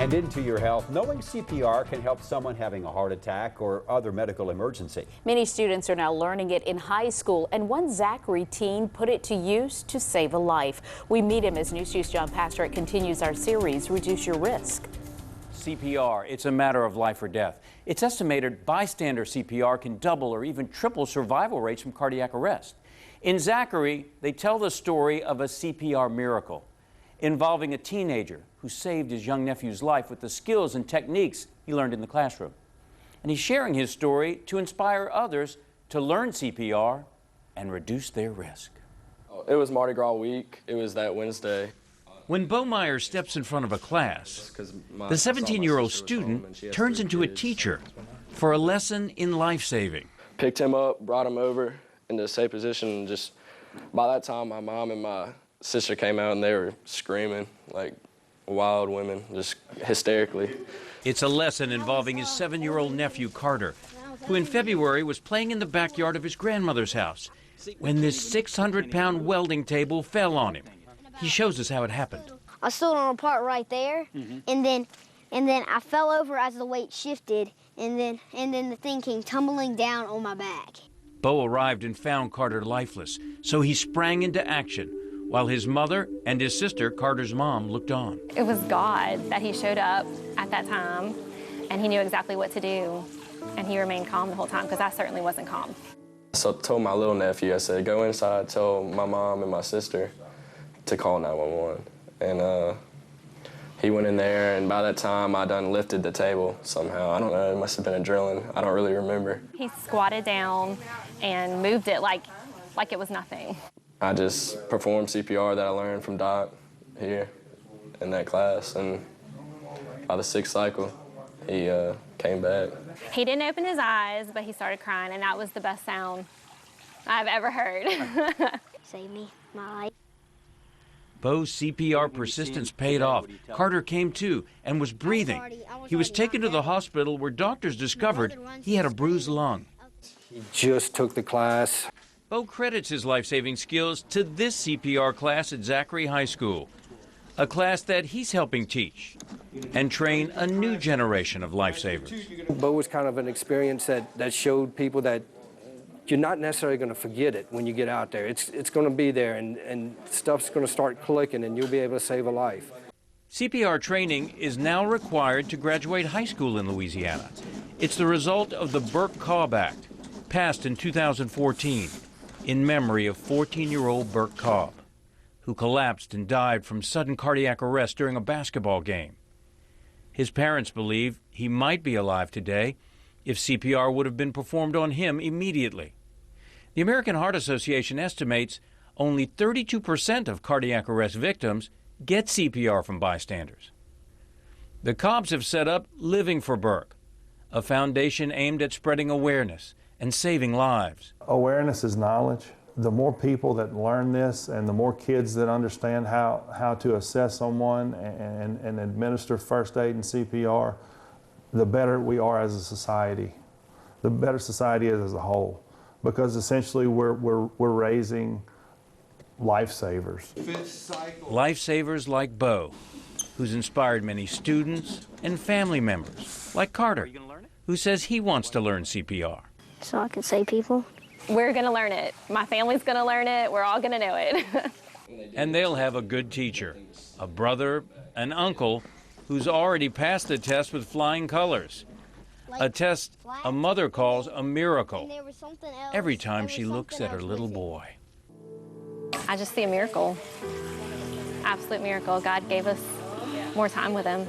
And into your health, knowing CPR can help someone having a heart attack or other medical emergency. Many students are now learning it in high school, and one Zachary teen put it to use to save a life. We meet him as News 2's John Pastrick continues our series, Reduce Your Risk. CPR, it's a matter of life or death. It's estimated bystander CPR can double or even triple survival rates from cardiac arrest. In Zachary, they tell the story of a CPR miracle involving a teenager who saved his young nephew's life with the skills and techniques he learned in the classroom. And he's sharing his story to inspire others to learn CPR and reduce their risk. It was Mardi Gras week. It was that Wednesday. When Bo Meyer steps in front of a class, the 17-year-old student turns into a teacher for a lesson in life-saving. Picked him up, brought him over into a safe position, and just by that time, my mom and my sister came out and they were screaming like wild women, just hysterically. It's a lesson involving his 7-year-old nephew, Carter, who in February was playing in the backyard of his grandmother's house when this 600-pound welding table fell on him. He shows us how it happened. I stood on a part right there, and then I fell over as the weight shifted, and then the thing came tumbling down on my back. Bo arrived and found Carter lifeless, so he sprang into action, while his mother and his sister, Carter's mom, looked on. It was God that he showed up at that time, and he knew exactly what to do, and he remained calm the whole time, because I certainly wasn't calm. So I told my little nephew, I said, go inside, tell my mom and my sister to call 911. And he went in there, and by that time, I done lifted the table somehow. I don't know, it must have been adrenaline. I don't really remember. He squatted down and moved it like it was nothing. I just performed CPR that I learned from Doc here in that class, and by the 6th cycle, he came back. He didn't open his eyes, but he started crying, and that was the best sound I've ever heard. Saved me, my life. Bo's CPR persistence paid off. Carter came to and was breathing. He was taken to the hospital where doctors discovered he had a bruised lung. He just took the class. Bo credits his life-saving skills to this CPR class at Zachary High School, a class that he's helping teach and train a new generation of lifesavers. Bo was kind of an experience that showed people that you're not necessarily going to forget it when you get out there. It's going to be there, and stuff's going to start clicking, and you'll be able to save a life. CPR training is now required to graduate high school in Louisiana. It's the result of the Burke-Cobb Act, passed in 2014, in memory of 14-year-old Burke Cobb, who collapsed and died from sudden cardiac arrest during a basketball game. His parents believe he might be alive today if CPR would have been performed on him immediately. The American Heart Association estimates only 32% of cardiac arrest victims get CPR from bystanders. The Cobbs have set up Living for Burke, a foundation aimed at spreading awareness and saving lives. Awareness is knowledge. The more people that learn this and the more kids that understand how to assess someone and administer first aid and CPR, the better we are as a society. The better society is as a whole, because essentially we're raising lifesavers. Lifesavers like Bo, who's inspired many students and family members, like Carter, who says he wants to learn CPR. So I can save people. We're going to learn it. My family's going to learn it. We're all going to know it. And they'll have a good teacher, a brother, an uncle, who's already passed the test with flying colors. A test a mother calls a miracle every time she looks at her little boy. I just see a miracle. Absolute miracle. God gave us more time with him.